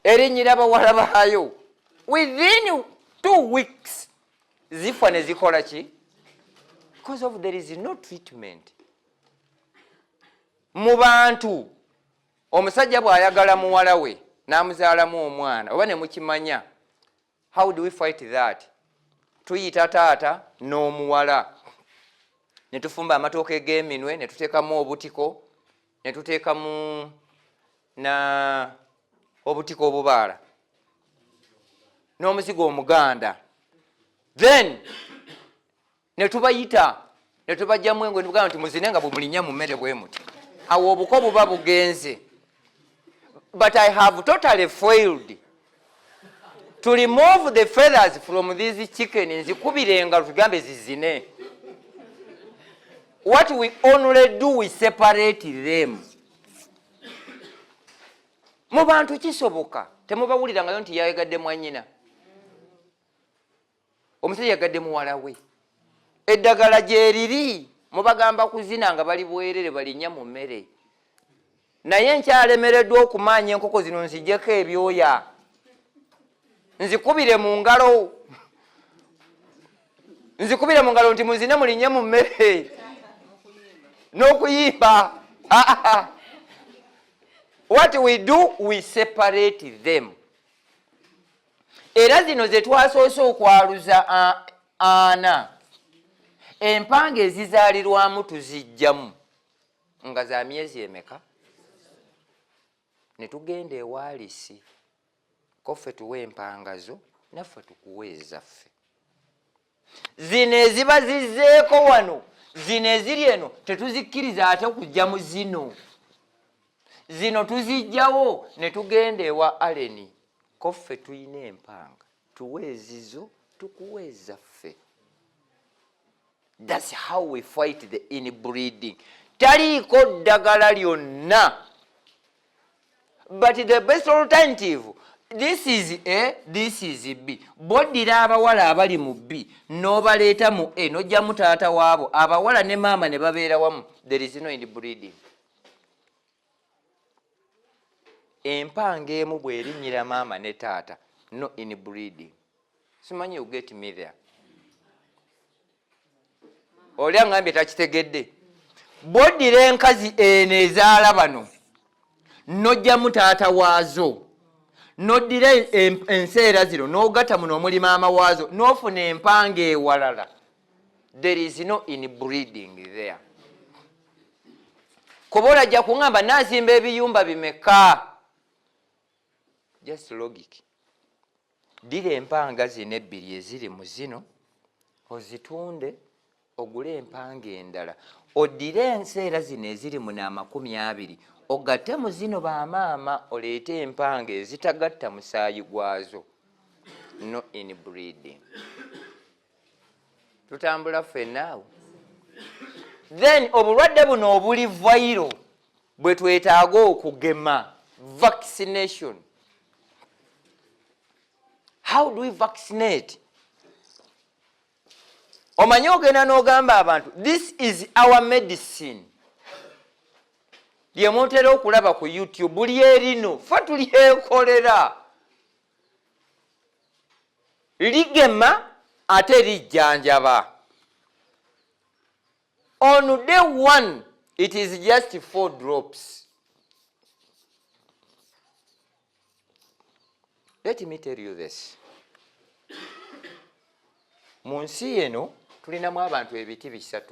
Erinnyira abawala baayo. Within 2 weeks, zifa ne zikola ki? Because of there is no treatment. Mu bantu, omusajja bw'ayagala muwala we n'amuzaalamu omwana, oba ne mukimanya, how do we fight that? Tuyita taata n'omuwala. Ne tufumba amatooke g'eminwe, ne tuteekamu obutiko, ne tuteekamu na obutiko obubaala n'omuzigo omuganda. Then ne tubayita, ne tubajjamu engo, ne tugamba nti muzine nga bumulinya mu mmere bwe muti. Awo obuko buba bugenze. But I have totally failed to remove the feathers from these chickens. Nzikubirenga tugambe zizine. What we only do, we separate them. Mu bantu kisoboka temubawuliranga nti yayagadde mwanyina, omusajja yagadde muwala we. Eddagala gye liri mubagamba kuzina nga bali bwerere balinnya mu mmere. Naye nkyalemereddwa okumaanya enkoko zino nzijjeko ebyoya, nzikubire mu ngalo, nzikubire mu ngalo nti muzine mulinnye mu mmere n'okuyimba. What we do, we separate them. Era zino ze twasoose okwaluza ana, empanga ezizaalirwamu tuzijjamu nga za myezi emeka, ne tugenda ewaalisi koffe tuwe empanga zo, naffe tukuwe ezaffe. Zino eziba zizzeeko wano, zino eziri eno tetuzikkiriza ate kujja mu zino. Zino tuzijjawo ne tugenda ewa Aleni, koffe tuyina empanga, tuwe ezizo, tukuwe ezaffe. That's how we fight the inbreeding. Taliiko ddagala lyonna. But the best alternative, this is A, this is B. Boddira abawala abali mu B, n'obaleeta mu A, n'ojjamu taata waabo, abawala ne maama ne babeera wamu. There is no inbreeding. Empanga emu bw'erinnyira maama ne taata, no inbreeding. Simanyi you get me there. Oli angambye takitegedde. Boddira enkazi eno ezaala bano, n'ojjamu taata waazo, n'oddira enseera zino n'ogatta muno omuli maama waazo, n'ofuna empanga ewalala. There is no inbreeding there. Kuba olajja kuŋŋamba naazimba ebiyumba bimeka. Just logic. Ddira empanga zino ebbiri eziri mu zino, ozitunde, ogule empanga endala. Oddire enseera zino eziri mu 20, ogatte mu zino bamaama, oleete empanga ezitagatta musaayi gwazo. No inbreeding. Tutambula ffenna. Then obulwadde buno obuli viral bwe twetaaga okugema, vaccination. How do we vaccinate? Omanyi ogenda n'ogamba abantu, this is our medicine. Lye mutera okulaba ku YouTube, buli erino, fa tulyekolera. Ligema ate lijjanjaba. On day 1, it is just 4 drops. Let me tell you this. Mu nsi eno tulinamu abantu ebiti 3.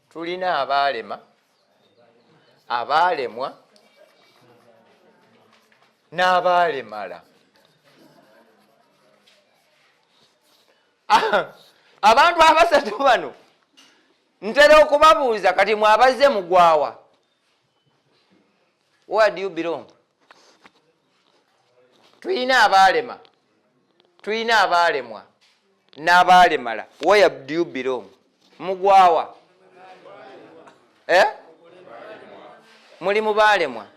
Tulina abaalema, abaalemwa, n'abaalemala. Abantu abasatu bano ntera okubabuuza kati mwabazze mugwawa. Where do you belong? Tulina abaalema, tulina abaalemwa, n'abaalemala. Where do you belong? Mugwawa. Muli mu baalemwa.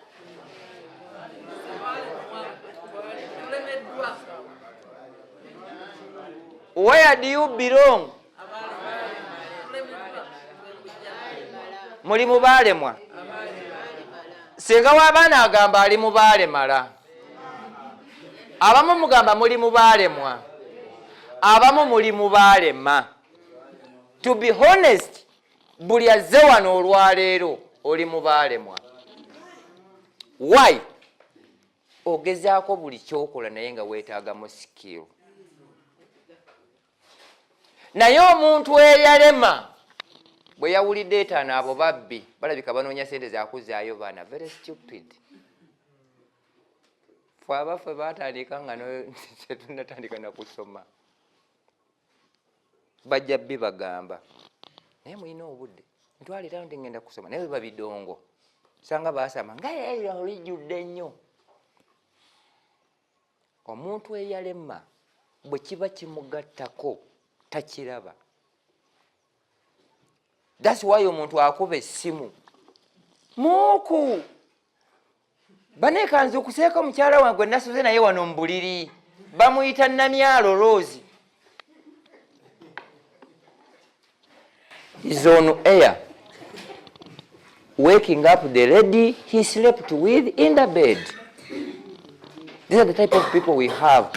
Where do you belong? Muli mu baalemwa. Senga w'abaana agamba ali mu baalemala. abamu mugamba muli mubaalemwa, abamu muli mubaalema. To be honest, buli azze wano olwaleero oli mubaalemwa. Why? Ogezaako buli kyokola naye nga weetaagamu skill. Naye omuntu eyalema bwe yawulidde etaano abo babbi balabika banoonya sente zakuzaayo baana. Very stupid. Fwe abaffe baatandika nga tetunnatandika na kusoma bajja bbi bagamba naye mulina obudde ntwalira ndi ngenda kusoma naye biba bidongo sanga baasama nga lijjudde nnyo. Omuntu eyalema bwe kiba kimugattako takiraba. That's why omuntu akuba essimu muuku baneekanze okuseeka omukyala wange gwe nasuze naye wano mu buliri bamuyita Namyalo Rose. He's on air waking up the lady he slept with in the bed. These are the type of people we have.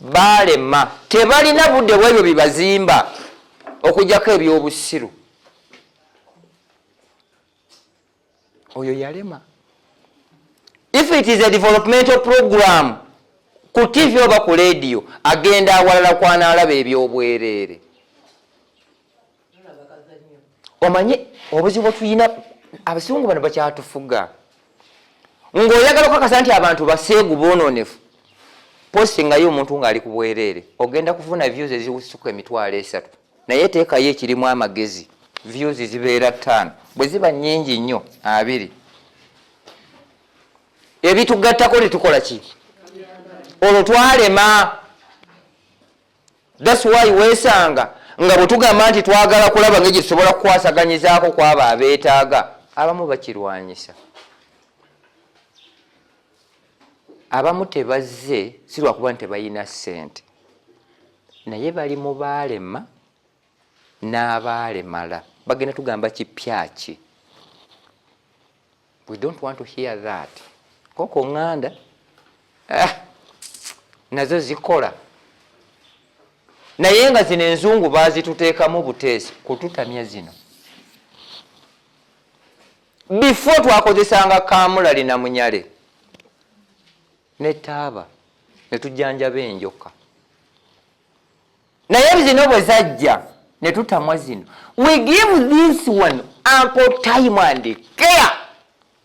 Balema tebalina budde bwebyo bibazimba okujjako ebyobusiru. Oyo yalema. If it is a developmental program ku TV oba ku radio agenda awalala kwanaalaba ebyobwereere. Omanye obuzibu tuyina abasungu bano bakyatufuga. Ng'oyagala okukakasa nti abantu baseegu boononefu postingayo omuntu ng'ali ku bwereere ogenda kufuna views eziwusuka 3,000 naye teekayo ekirimu amagezi views zibeera 5 bwe ziba nnyingi nnyo 2. Ebitugattako tetukola ki? Olwo twalema. That's why weesanga nga bwe tugamba nti twagala kulaba ng'egye tusobola kukwasaganyizaako kwabo abeetaaga abamu bakirwanyisa. Abamu tebazze si lwakuba nti tebalina ssente naye bali mu baalema n'abaalemala bagenda tugamba kipyaki. We don't want to hear that. Koko nganda nazo zikola naye nga zino enzungu baazituteekamu buteesi kututamya zino. Before twakozesanga kamulali na munyale ne taaba ne tujjanjaba enjoka naye zino bwe zajja ne tutamwa zino. We give this one ample time and care.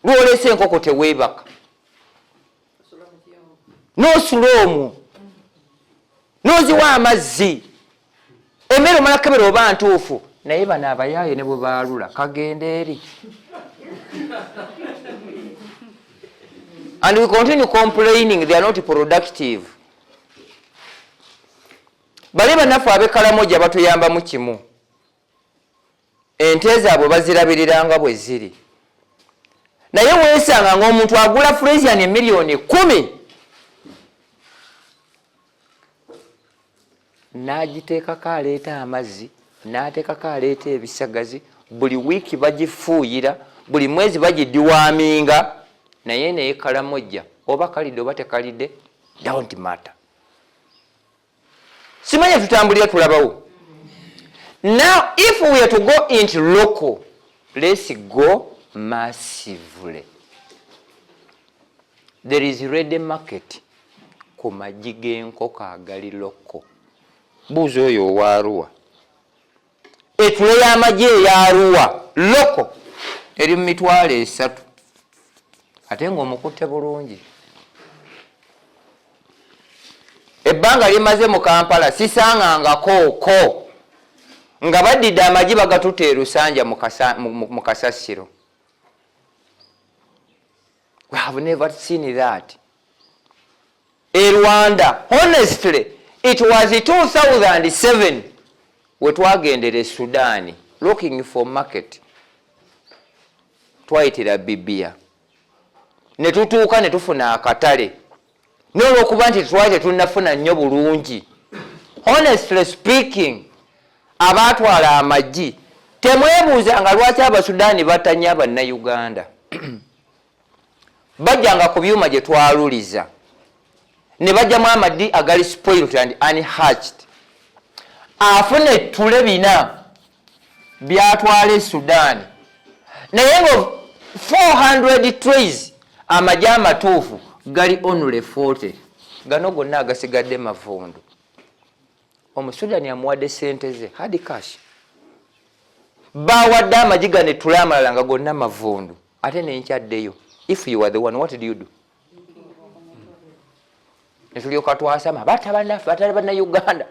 Lwolesa enkoko teweebaka n'osuloomu n'oziwa amazzi emmere omala kebera oba ntuufu naye bano abayaaye ne bwe baalula kagenda eri. And we continue complaining they are not productive. Bali bannaffe ab'Ekalamoja batuyambamu kimu. Ente zaabwe bazirabiriranga bwe ziri. Naye weesanga ng'omuntu agula Fresian $1,000,000 n'agiteekako aleeta amazzi n'ateekako aleeta ebisagazi buli wiiki bagifuuyira buli mwezi bagidiwaaminga naye naye Kalamoja oba kalidde oba tekalidde don't matter. Simanya tutambulira tulabawo. Now if we are to go into local, let's go massively. There is ready market ku magi g'enkoko agali local. Buuza oyo owa Arua. Etulo y'amagi eya Arua local eri mu 3,000 ate ng'omukutte bulungi. Ebbanga limaze mu Kampala sisangangako nga baddidde amagi bagatutte e Lusanja mu kasasiro. We have never seen that. In Rwanda, honestly, it was 2007 we twagendera Sudan looking for market. Twayitira Bibia. Ne tutuuka ne tufuna akatale. N'olwokuba nti twali tetunnafuna nnyo bulungi. Honestly speaking, abaatwala amagi temwebuuzanga lwaki Abasudaani batanya Bannayuganda. Bajjanga ku byuma gye twaluliza ne bajjamu amadi agali spoiled and unhatched. Afune ettule bina byatwala Sudan. Naye ngo 400 trays amagi amatuufu gali only 40. Gano gonna agasigadde mavundu. Omusudani amuwadde sente ze hard cash. Bawadde amagi gane ettule amalala nga gonna mavundu. Ate nenkyaddeyo. If you are the one, what do you do? Netulyoka twasama bata bannaffe batali banna Uganda.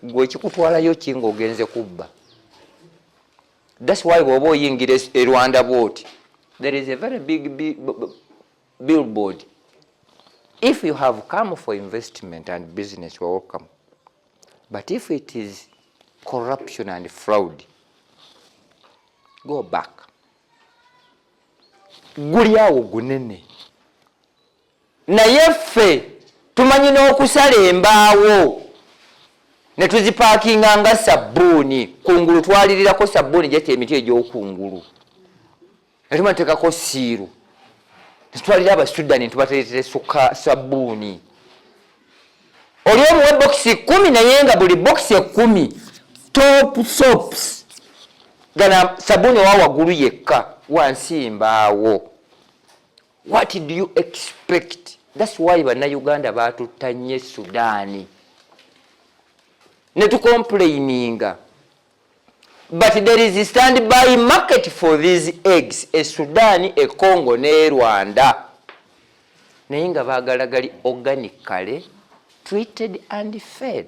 Gwe kikutwalayo kinga ogenze kubba. That's why bw'oba oyingira e Rwanda bw'oti, there is a very big billboard. If you have come for investment and business, you are welcome. But if it is corruption and fraud, go back. Guli awo gunene. Naye ffe tumanyi n'okusala embaawo ne tuzipakinga nga sabbuuni. Kungulu twalirirako sabbuuni gyeti emiti egy'okungulu. Ne tumateekako siiru. Ne tutwalira Abasudani tubateetere sabbuuni. Oli omuwe bokisi 10 naye nga buli bokisi 10 top soaps gana sabbuuni wa waggulu yekka wansi mbaawo. What do you expect? That's why bannayuganda batutta nnyo Sudaani. Ne tucomplaininga. But there is a standby market for these eggs. E Sudan, e Congo, ne Rwanda. Naye nga baagala gali organically treated and fed.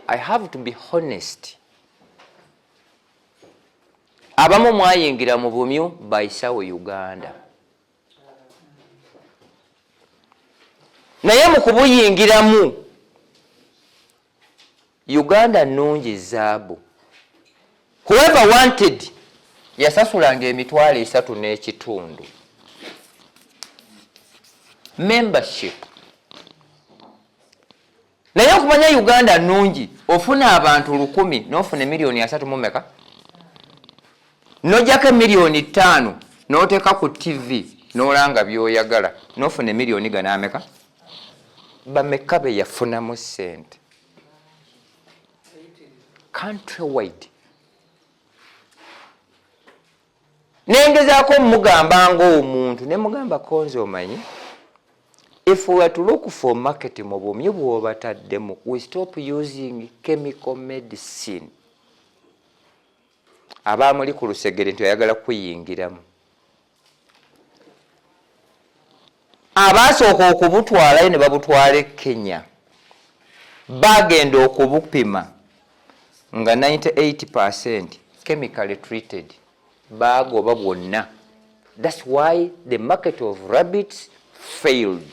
I have to be honest. Abamu mwayingira mu bumyu bayisawo Uganda. Naye mu kubuyingiramu Uganda nnungi zaabu. Whoever wanted yasasulanga emitwalo 3.5. Membership. Naye okumanya Uganda nnungi ofuna abantu 10,000 n'ofuna milioni 3 mu meka. Nojjako milioni 5 n'oteeka ku TV n'olanga by'oyagala n'ofuna milioni ganameka. Bameka be yafunamu ssente. Countrywide. Nengezaako mugamba ng'omuntu ne mugamba konzo omanyi. If we were to look for market mu bumyu bw'obataddemu, we stop using chemical medicine. Abamuli ku lusegere nti oyagala kuyingiramu. Abasooka okubutwalayo ne babutwala Kenya. Bagenda okubupima nga 98% chemically treated. Bagoba bwonna. That's why the market of rabbits failed.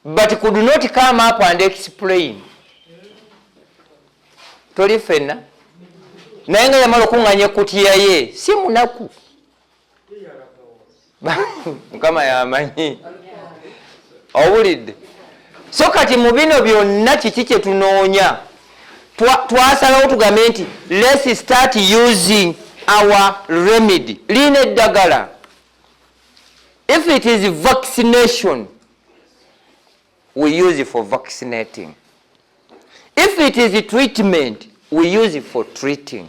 But could not come up and explain. Toli fenna. Naye nga yamala okunganya kutiya ye si munaku. Mukama yamanyi. Owulidde. So kati mu bino byonna kiki kye tunoonya. Twasalawo tugambe nti let's start using our remedy. Lina eddagala. If it is vaccination, we use it for vaccinating. If it is treatment, we use it for treating.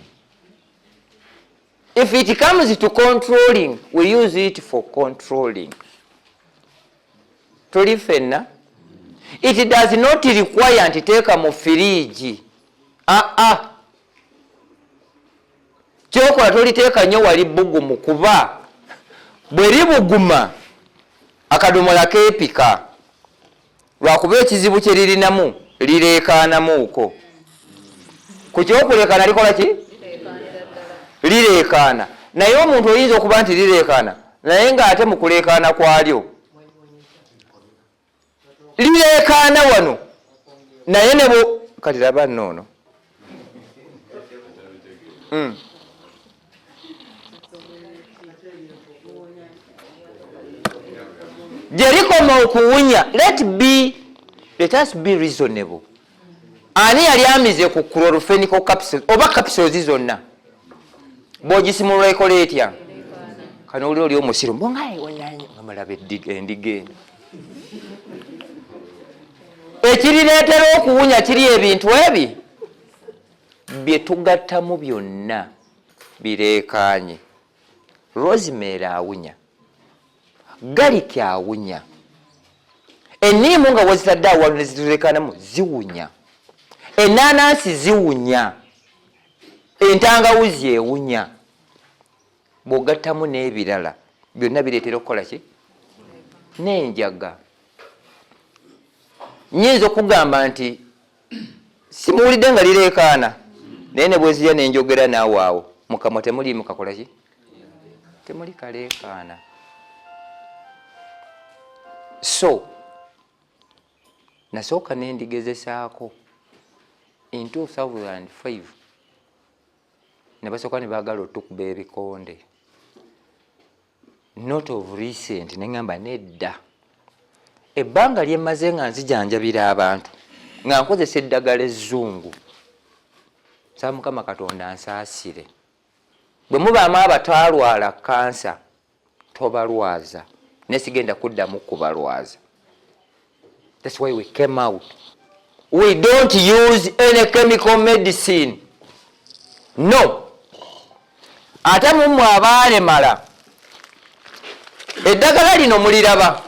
If it comes to controlling, we use it for controlling. Toli fenna. It does not require to take a fridge. Kyokola toliteeka nnyo wali bbugumu kuba bwe libuguma akadomola keepika. Lwakuba ekizibu kye lirinamu lireekaanamuuko. Ku kyokuleekaana likola ki? Lireekaana. Naye omuntu oyinza okuba nti lireekaana naye ng'ate mu kuleekaana kwalyo lireekaana wano naye nebo kati laba nnoono. Gye likoma okuwunya, let us be reasonable. Ani yali amize ku chlorophenical capsules oba capsules zonna? Bw'ogisimulula ekola etya? kano oli omusiru mbongaye wanyanya ngamalabe endiga eno ekirireetera okuwunya kiri ebintu ebi bye tugattamu byonna bireekaanye. Rosemary awunya, garlic awunya, enniimu nga wazitadde awalu ne zituleekanamu ziwunya, enaansi ziwunya, entangawuzi ewunya. Bw'ogattamu n'ebirala byonna bireetera okukola ki? N'enjaga. Nyinza okugamba nti simuwulidde nga lireekaana naye ne bwezirya n'enjogera naawe awo mukamwa temuliimu kakola ki? Temuli kaleekaana. So nasooka nendigezesaako in 2005 ne basooka ne baagala otukuba ebikonde. Not of recent neŋŋamba nedda ebbanga lyemmaze nga nzijanjabira abantu nga nkozesa eddagala ezzungu. Nsaba Mukama Katonda ansaasire. Bwe mubaamu abataalwala kansa tobalwaza nesigenda kuddamu kubalwaza. That's why we came out. We don't use any chemical medicine. No. Ate mumwe abaalemala eddagala lino muliraba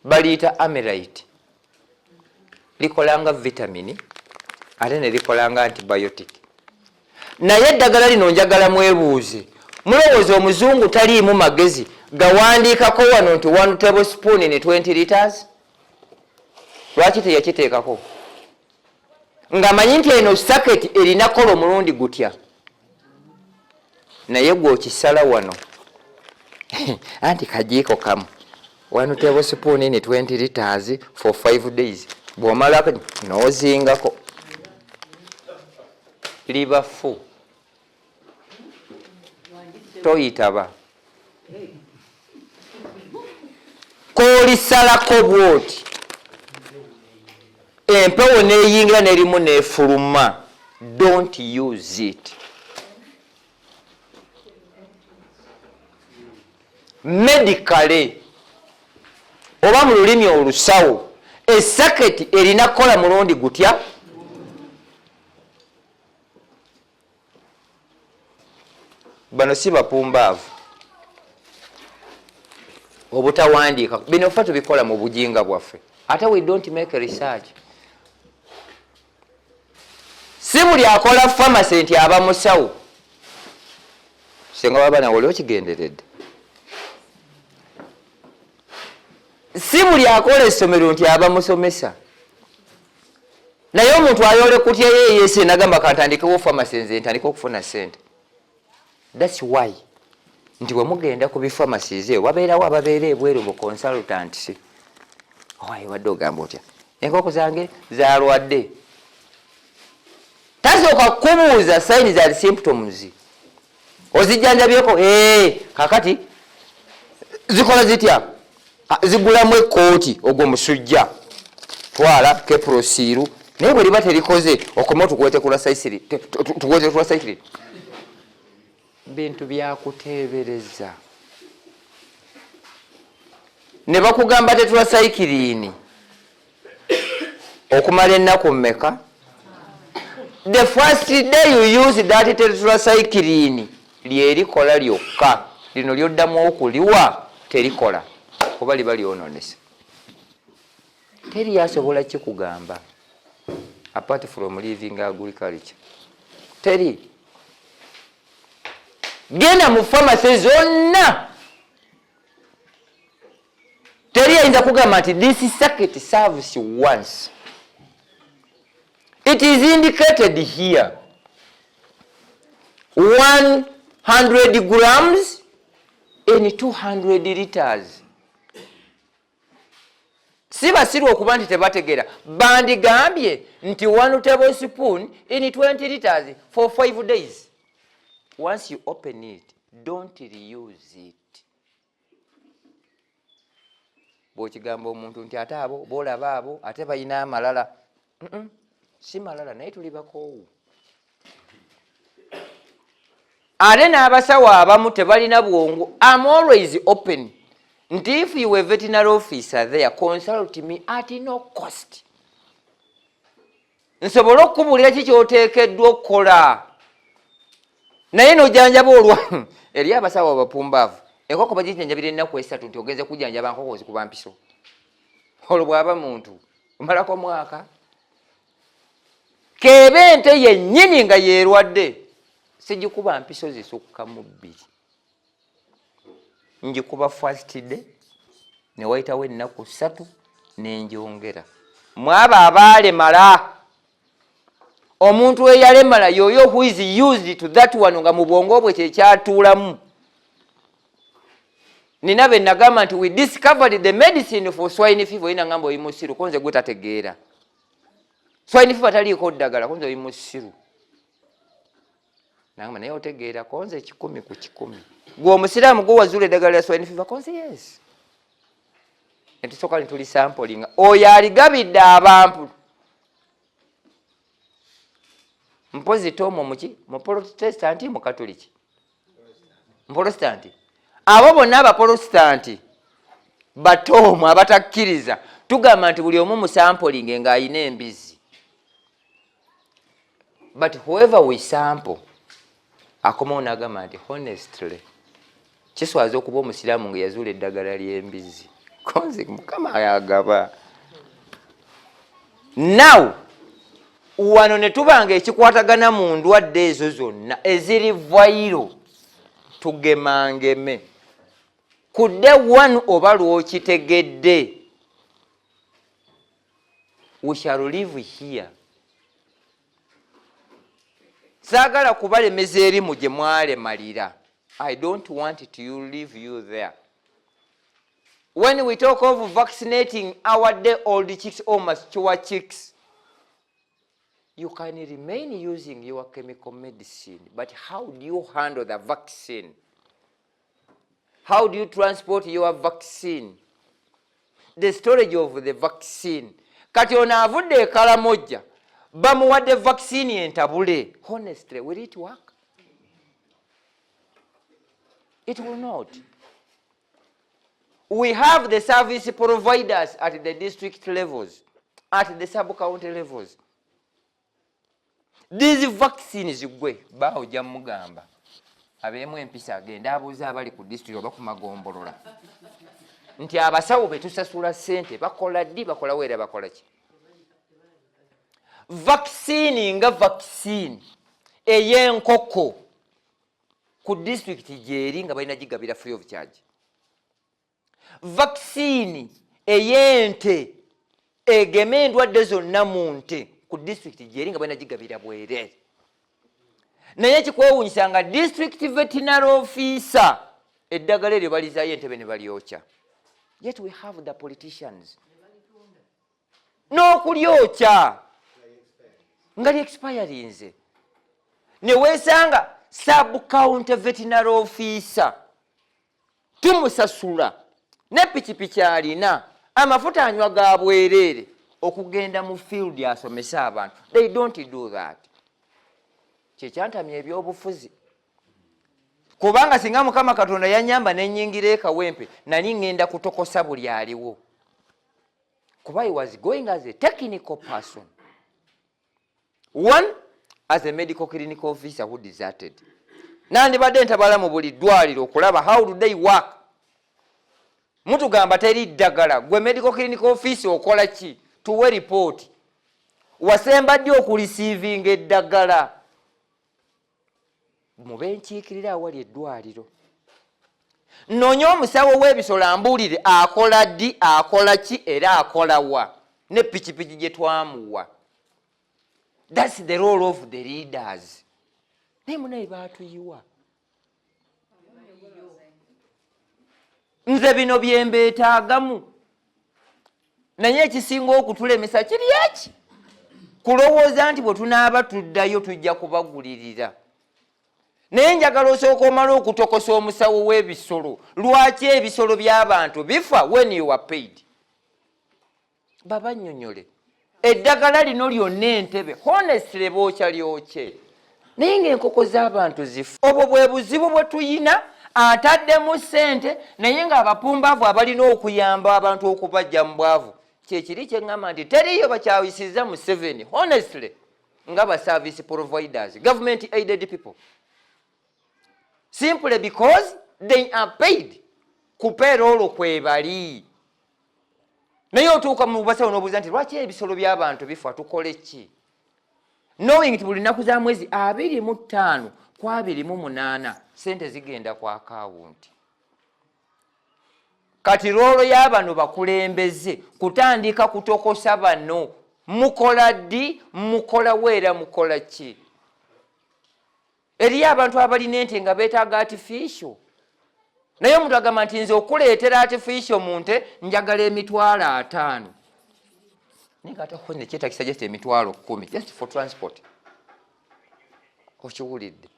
baliyita amelite. Likolanga vitamini ate ne likolanga antibiotic. Naye eddagala lino njagala mwebuuze, mulowooza omuzungu taliimu magezi gawandiikako wano nti 1 tablespoon in 20 liters? Lwaki teyakiteekako? Ng'amanyi nti eno saketi erina kola omulundi gutya. Naye gw'okisala wano anti kajiiko kamu 1 tablespoon in 20 liters for 5 days. Bw'omalako n'ozingako liba fu. Toyitaba. Kolisalako bwoti empewo neeyingira nerimu nefuluma. Don't use it. Medically oba mu lulimi olusawo esaketi erina kola mulundi gutya. Bano si bapumbaavu obutawandiika bino ffe tubikola mu bujinga bwaffe ate we don't make research. Si buli akola pharmacy nti aba musawo senga baba nawe oli okigenderedde. Si buli akola essomero nti aba musomesa. Naye omuntu ayole kutya yeeyese nagamba kantandikewo pharmacy nze ntandika okufuna ssente. That's why nti bwe mugenda ku bifamasize wabeerawo ababeera ebweru mu consultancy. Owaye wadde ogamba otya enkoko zange zalwadde. Tasooka kubuuza signs and symptoms. Ozijjanjabyeko kakati zikola zitya? Zigulamu ekkooti ogwo musujja twala keprosiru naye bwe liba terikoze okoma tukwete kula saikiri. Bintu byakuteebereza. Ne bakugamba tetula saikiriini okumala ennaku mmeka? The first day you use that tetula saikiriini lyerikola lyokka. Lino lyoddamu okuliwa terikola kuba liba lyononesa. Teri yasobola kikugamba apart from living agriculture. Teri. Genda mu pharmacy zonna teri ayinza kugamba nti this circuit serves once. It is indicated here 100 grams in 200 liters. Si basirwa okuba nti tebategeera bandigambye nti 1 tablespoon in 20 liters for 5 days. Once you open it, don't reuse it. Bw'okigamba omuntu nti ate abo boolaba abo ate balina amalala. Si malala naye tuli bakoowu. ate n'abasawo abamu tebalina bwongo. I'm always open nti if you were veterinary officer there, consult me at no cost. Nsobola okukubulira ki ky'oteekeddwa okukola. Naye n'ojjanjaba olwa eri abasawo abapumbaavu. Enkoko bagijjanjabira ennaku esatu nti ogenze kujjanjaba nkoko zikuba mpiso. Olwo bw'aba muntu omalako mwaka. Keeba ente yennyini nga yeerwadde sigikuba mpiso zisukka mu 2. Njikuba first day ne wayitawo ennaku 3 n'enjongera. Mwaba abaalemala. Omuntu eyalemala yoyo who is used to that one nga mu bwongo bwe kyekyatuulamu. Nina be nagamba nti we discovered the medicine for swine fever ina ngambo oyimusiru konze gwe tategeera. Swine fever taliiko ddagala konze oyimusiru. Nangamba naye otegeera konze 10 ku 10. Gwe omusiraamu gwe wazula eddagala lya swine fever konze yes. Entusooka ntuli sampling. Oyo aligabidde abantu. Mpozi tomo muki mu Protestanti mu Katoliki. Protestanti. Abo bonna abaprotestanti batomu abatakkiriza tugamba nti buli omu mu sampling nga ayina embizi. But whoever we sample akomawo n'agamba nti honestly kiswaza okuba omusiraamu nga yazuula eddagala ly'embizi. Konzi Mukama ayagaba. Now wano ne tubanga ekikwatagana mu ndwadde ezo zonna eziri viral tugemangeme. Kudde one oba lw'okitegedde. We shall live here. Saagala kubalemeza erimu gye mwalemalira. I don't want to leave you there. When we talk of vaccinating our day-old chicks or mature chicks, you can remain using your chemical medicine, but how do you handle the vaccine? How do you transport your vaccine? The storage of the vaccine. Kati ono avudde Karamoja, bamuwadde vaccine entabule. Honestly, will it work? It will not. We have the service providers at the district levels, at the sub-county levels. These vaccines gwe bawo jamugamba abeemu empisa agenda abuuza abali ku district oba ku magombolola nti abasawo betusasula ssente bakola ddi bakola weera bakola ki. Vaccine nga vaccine ey'enkoko ku district gyeri nga balina gigabira free of charge. Vaccine ey'ente egema endwadde zonna mu nte ku district gyeri nga balina gigabira bwereere. Naye ekikwewuunyisa nga district veterinary officer eddagala eryo balizaayo entebe ne balyokya. Yet we have the politicians n'okulyokya nga li-expirinze. Ne weesanga sub-county veterinary officer tumusasula ne pikipiki alina amafuta anywa ga bwereere okugenda mu field asomese abantu. They don't do that. Kyekyantamya ebyobufuzi. Kubanga singa Mukama Katonda yanyamba n'ennyingira ekawempe nali ngenda kutokosa buli aliwo. Kuba he was going as a technical person. One, as a medical clinical officer who deserted. Nandibadde ntabala mu buli ddwaliro okulaba how do they work. Mutugamba teri ddagala. Gwe medical clinical officer okola ki? Tuwe report. Wasemba ddi okulisiivinga eddagala. Mube nkiikirira awali eddwaliro. Nnoonya omusawo w'ebisolo ambuulire akola ddi, akola ki era akola wa. Ne pikipiki gye twamuwa. That's the role of the leaders. Naye munaye baatuyiwa. Nze bino bye mbeetaagamu. Naye ekisinga okutulemesa kiri eki? Kulowooza nti bwe tunaaba tuddayo tujja kubagulirira. Naye njagala osooka omala okutokosa omusawo w'ebisolo. Lwaki ebisolo by'abantu bifa when you are paid? Babannyonnyole. Eddagala lino lyonna entebe honestly bookya lyokye. naye ng'enkoko z'abantu zifa. Obwo bwe buzibu bwe tuyina, ataddemu ssente naye ng'abapumbaavu abalina okuyamba abantu okubajja mu bwavu. Kyekiri kye ŋŋamba nti teriyo bakyayisizza mu 7 honestly nga ba service providers, government aided people, simply because they are paid ku payroll kwebali. Naye otuuka mu basawo n'obuuza nti lwaki ebisolo by'abantu bifa, tukole ki? Knowing nti buli nnaku za mwezi 25 ku 28 sente zigenda ku akawunti. Kati roolo y'abano bakulembeze kutandika kutokosa bano, mukola ddi, mukola weera, mukola ki? Eriyo abantu abalina ente nga beetaaga artificial, naye omuntu agamba nti nze okuleetera artificial mu nte njagala $5,000. Naye nga ate ne kyetagisa just $10,000 just for transport. Okiwulidde?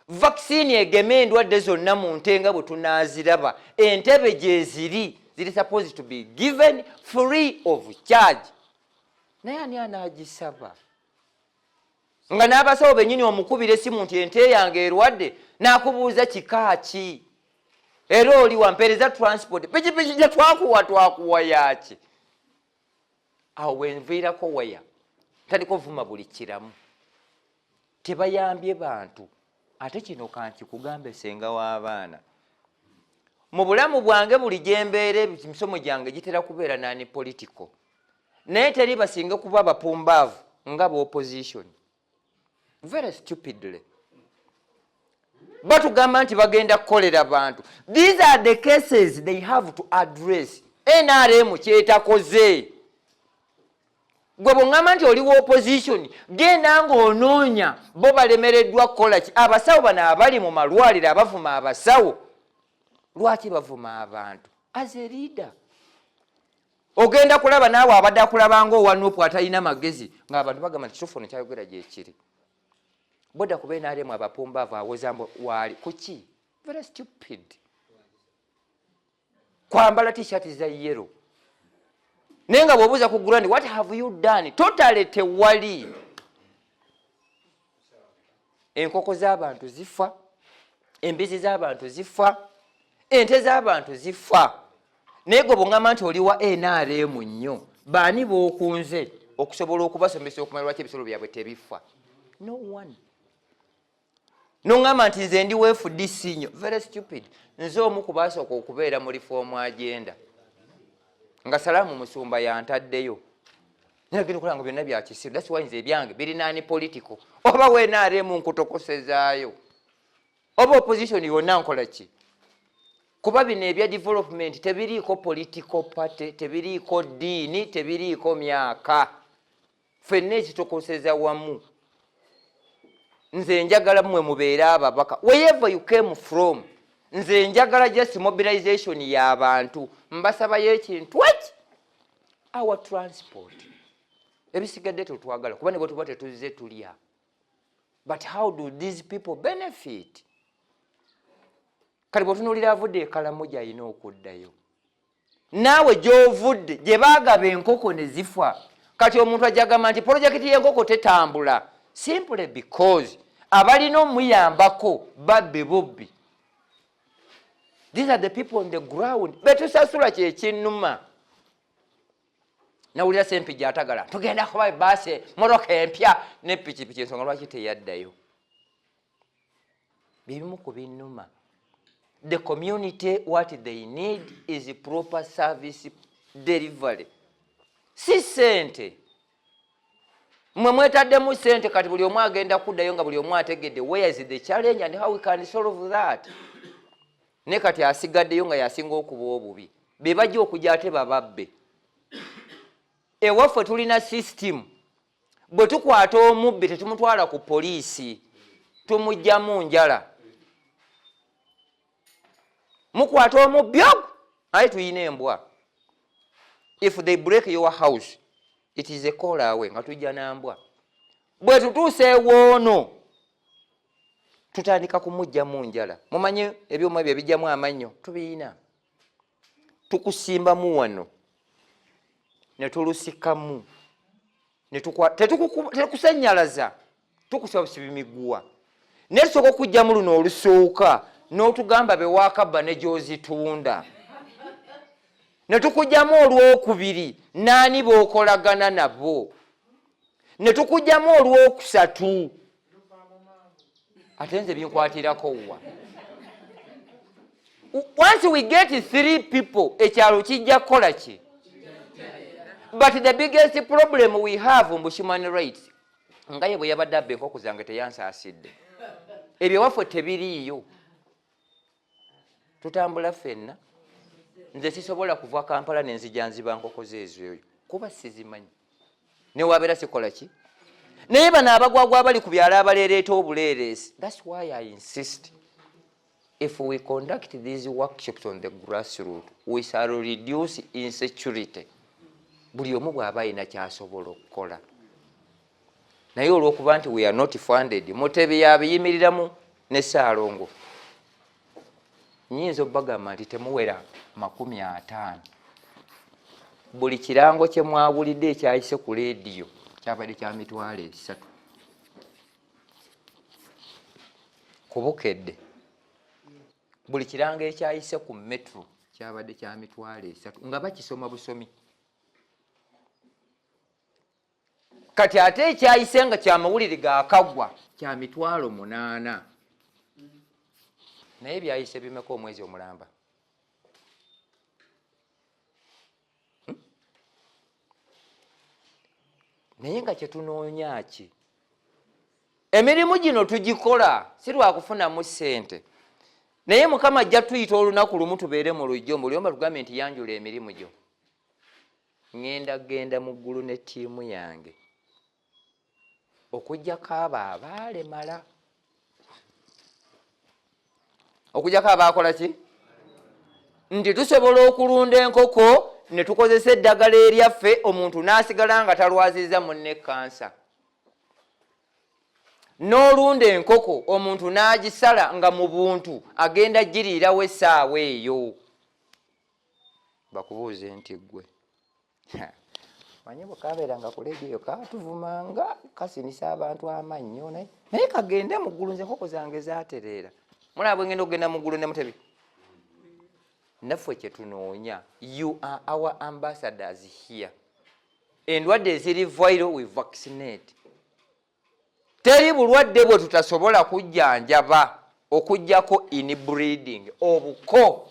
Vaccine egema endwadde zonna mu nte nga bwe tunaaziraba, entebe gye ziri supposed to be given free of charge. Naye ani anaagisaba? Nga n'abasawo bennyini omukubira essimu nti ente yange erwadde, n'akubuuza kika ki? Era oli wampeereza transport, pikipiki gye twakuwa yaki? Awo wenviirako waya, tandika ovuma buli kiramu. Tebayambye bantu. Ate kino kankikugambe senga w'abaana. Mu bulamu bwange buli gye mbeera emisomo gyange gitera kubeera nani political. Naye teri basinga kuba bapumbaavu nga opposition. Very stupidly. Batugamba nti bagenda kukolera bantu. These are the cases they have to address. NRM kyetakoze. Gwe bw'oŋŋamba nti oli wa opposition, genda ng'onoonya bo balemereddwa kukola ki? Abasawo bano abali mu malwaliro abavuma abasawo, lwaki bavuma abantu? As a leader, ogenda kulaba naawe abadde akulaba ng'owanuupu atalina magezi, ng'abantu bagamba nti kituufu ono kyayogera gye kiri. Boda ku NRM abapumbaavu awozambo waali kuki? Very stupid. Kwambala t-shirt za yellow. Nenga bwobuuza ku Gwo'kulunda, what have you done? Totally tewali. Enkoko z'abantu zifa, embizi z'abantu zifa, ente z'abantu zifa. Naye gwe bw'oŋŋamba nti oli wa NRM nnyo, baani b'okunze okusobola okubasomesa okumanya lwaki ebisolo byabwe tebifa? No one. N'oŋŋamba nti nze ndi FDC nnyo. Very stupid. Nze omu ku baasooka okubeera mu reform agenda. Nga Salaamu Musumba yantaddeyo. Naye gino kulanga byonna bya kisiru. That's why nze ebyange biri nani political. Oba we NRM nkutokosezaayo. Oba opposition yonna nkola ki? Kuba bino ebya development tebiriiko political party, tebiriiko ddiini, tebiriiko myaka. Ffenna ekitokoseza wamu. Nze njagala mmwe mubeere ababaka. Wherever you came from. Nze njagala just mobilization y'abantu. Mbasabayo ekintu eki? Our transport. Ebisigadde tetwagala kuba ne bwe tuba tetuzze tulya. But how do these people benefit? Kale bw'otunuulira avudde e Karamoja alina okuddayo. Naawe gy'ovudde gye baagaba enkoko ne zifa. Kati omuntu ajagamba nti pulojekiti y'enkoko tetambula. Simply because abalina omuyambako babbe bubbi. These are the people on the ground. Betusasula kye kinnuma. Nawulira Sempijja atagala. Tugenda kuba baase motoka empya ne pikipiki ensonga lwaki teyaddayo. Bibimu ku binnuma. The community, what they need is proper service delivery. Si sente. Mwe mwetaddemu sente kati buli omu agenda kuddayo nga buli omu ategedde. Where is the challenge and how we can solve that? Ne kati asigaddeyo nga yasinga okuba obubi. Be bajja okujja ate bababbe. Ewaffe tulina system. Bwe tukwata omubbi tetumutwala ku poliisi. Tumugjamu njala. Mukwata omubbi ogwo aye tuyina embwa. If they break your house, it is a call away nga tujja nambwa. Bwe tutuuse ewoono tutandika kumugjamu njala. Mumanye ebyuma ebyo bijjamu amannyo tubiina. Tukusimbamu wano ne tulusikamu ne tetukusennyalaza tukusaba sibimiguwa naye tusobola okujjamu luno olusooka n'otugamba bewakabba ne gy'ozitunda ne tukujjamu olwokubiri naani b'okolagana nabo ne tukujjamu olwokusatu ate nze binkwatirako wa once we get 3 people ekyalo kijja kukola ki but the biggest problem we have mu human rights nga ye bwe yabadde abba enkoko zange teyansaasidde ebyo waffe tebiriiyo tutambula ffenna nze sisobola kuva Kampala nenzija nziba nkoko zeezo kuba sizimanyi newabeera sikola ki naye bano abagwagwa abali ku byalo abaleereeta obuleereesi. That's why I insist if we conduct these workshops on the grassroots we shall reduce insecurity. Buli omu bw'aba alina kyasobola okukola naye olw'okuba nti we are not funded Mutebi yabiyimiriramu ne Ssaalongo nyinza obbagamba nti temuwera 50. Buli kirango kye mwawulidde ekyayise ku leediyo kyabadde kya mitwalo 3 ku Bukedde. Buli kirango ekyayise ku metro kyabadde kya mitwalo 3 nga bakisoma busomi. Kati ate ekyayise nga kya mawulire gaakaggwa kya mitwalo 8 naye byayise bimeka omwezi omulamba? Naye nga kyetunoonya ki? Emirimu gino tugikola si lwakufunamu ssente naye Mukama ajja tuyita olunaku lumu tubeere mu lujjo muliyomba tugambe nti yanjula emirimu gyo. Genda mu ggulu ne ttiimu yange okujjako abo abaalemala okujjako abaakola ki nti tusobola okulunda enkoko ne tukozesa eddagala eryaffe omuntu n'asigala nga talwaziza munne kansa. N'olunda enkoko omuntu n'agisala nga mu buntu agenda giriirawo essaawa eyo. Bakubuuze nti ggwe manyi bwe kabeeranga ku leediyo kaatuvumanga kasinisa abantu amannyo naye kagende mu ggulu nze enkoko zange zaatereera. Mulaba bwe ngenda okugenda mu ggulu ne Mutebi naffe kyetunoonya. You are our ambassadors here. Endwadde eziri viral we vaccinate. Teri bulwadde bwe tutasobola kujjanjaba okujjako inbreeding obuko